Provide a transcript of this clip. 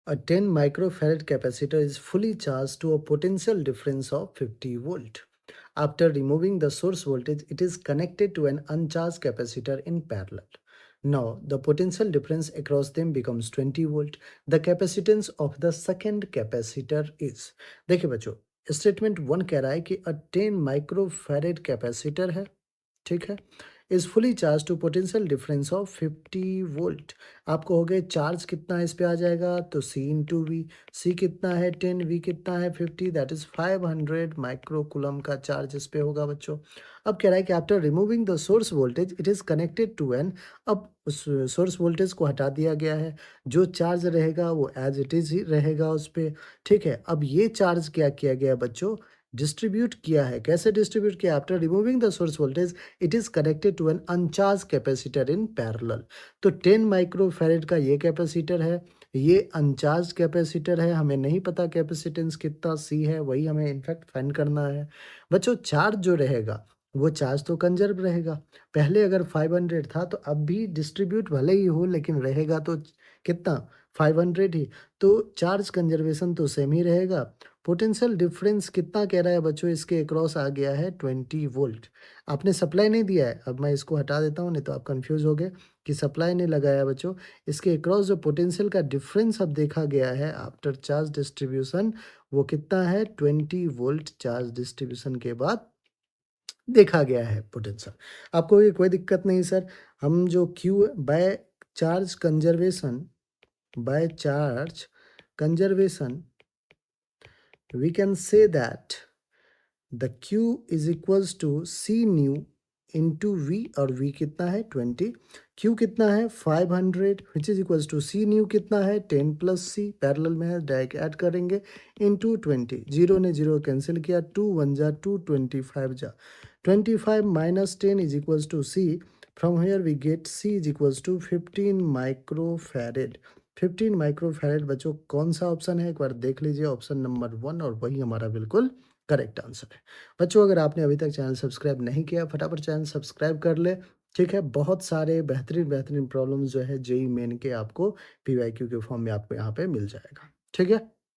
A 10 microfarad capacitor is fully charged to a potential difference of 50 volt. After removing the source voltage, it is connected to an uncharged capacitor in parallel. Now, the potential difference across them becomes 20 volt. The capacitance of the second capacitor is, देखिए बच्चों, statement 1 कह रहा है कि a 10 microfarad capacitor है, ठीक है, is fully charge to potential difference of 50 volt. आपको हो गए चार्ज कितना इस पे आ जाएगा, तो सी इंटू वी। सी कितना है 10, वी कितना है 50, दैट इज 500 माइक्रोकुलम का चार्ज इस पे होगा बच्चों। अब कह रहा है कि after removing the source voltage it is connected to an, अब उस सोर्स वोल्टेज को हटा दिया गया है, जो चार्ज रहेगा वो एज इट इज ही रहेगा उस पे। ठीक है, अब ये चार्ज क्या किया गया बच्चों, डिस्ट्रीब्यूट किया है। कैसे डिस्ट्रीब्यूट किया, after removing the source voltage it is connected to an uncharge capacitor in parallel. तो 10 माइक्रोफैरेड का ये कैपेसिटर है, ये अनचार्ज कैपेसिटर है, हमें नहीं पता कैपेसिटेंस कितना सी है, वही हमें इनफैक्ट फाइंड करना है। बच्चों चार्ज जो रहेगा वो चार्ज तो कंजर्व रहेगा। पहले अगर 500 था तो अब भी डिस्ट्रीब्यूट भले ही हो लेकिन रहेगा तो कितना, 500 ही। तो चार्ज कंजर्वेशन तो सेम ही रहेगा। पोटेंशियल डिफरेंस कितना कह रहा है बच्चों, इसके अक्रॉस आ गया है 20 वोल्ट। आपने सप्लाई नहीं दिया है, अब मैं इसको हटा देता हूँ नहीं तो आप कंफ्यूज हो गए कि सप्लाई नहीं लगाया बच्चों। इसके अक्रॉस जो पोटेंशियल का डिफरेंस अब देखा गया है आफ्टर चार्ज डिस्ट्रीब्यूशन, वो कितना है 20 वोल्ट चार्ज डिस्ट्रीब्यूशन के बाद देखा गया है पोटेंशियल। आपको ये कोई दिक्कत नहीं सर, हम जो Q by charge conservation, by charge conservation we can say that the Q is equals to C nu into V, और V कितना है 20, Q कितना है 500 which is equals to C nu कितना है 10 प्लस C, पैरेलल में है direct add करेंगे into 20, जीरो ने जीरो कैंसिल किया, 2 1 जा 2, 25 जा 25 minus 10 is equals to C, from here we get C is equals to 15 microfarad. 15 microfarad बच्चों कौन सा ऑप्शन है, एक बार देख लीजिए, ऑप्शन नंबर 1, और वही हमारा बिल्कुल करेक्ट आंसर है। बच्चों अगर आपने अभी तक चैनल सब्सक्राइब नहीं किया, फटाफट चैनल सब्सक्राइब कर ले, ठीक है। बहुत सारे बेहतरीन बेहतरीन प्रॉब्लम्स जो है जेई मेन के आपको पीवाईक्यू के फॉर्म में आपको यहाँ पे मिल जाएगा, ठीक है।